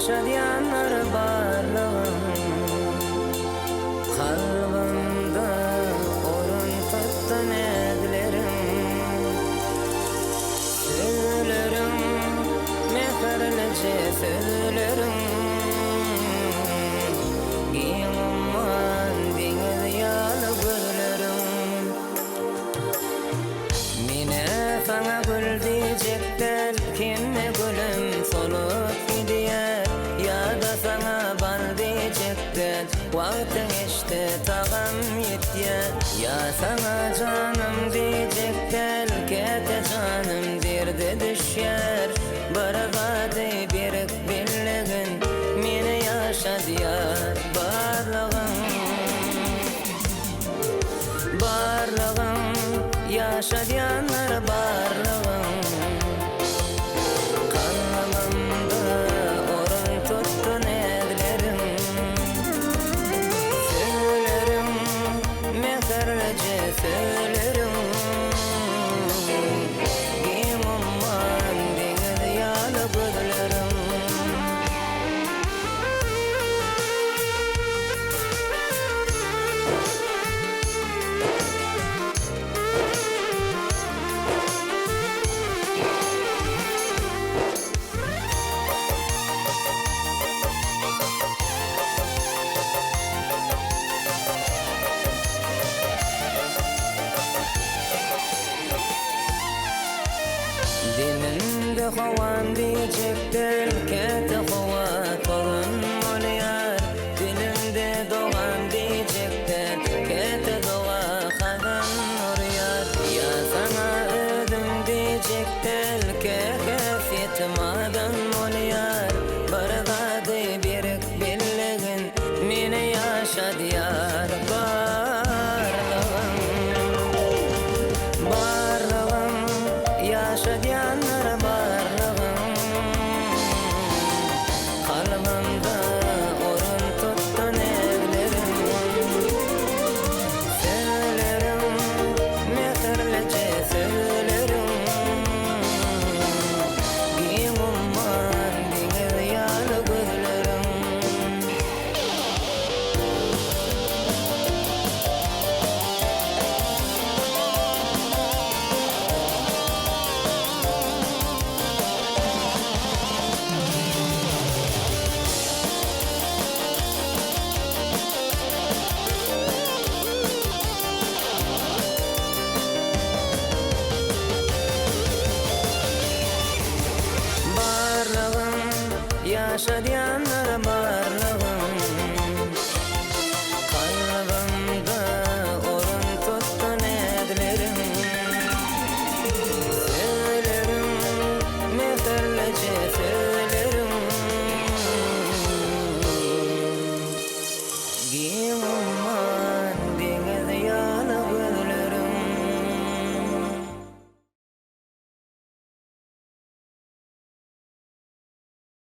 yaşayanlar barlığım kalbimde orun tuttu nedlerim söylerim meherlice söylerim giyimman deniz yalı güllerim mine sana gül diyecekler kime gülüm solup gidiyor ya da sana bal diyecekler vaktin işte tağım yetiyor ya sana canım diyecekler kete canım dirde düşer baragade birik birligin meni yaşa diyar barlığım yaşa diyanlar barlığım kalbimde orun tuttu nedlerim söylerim meherlice söylerim giyimman deniz yalı gözlerim dilimde havan diyecekler kete hava torun olyar dilimde doğan diyecekler kete doğa kadın oruyar ya sana ödüm diyecekler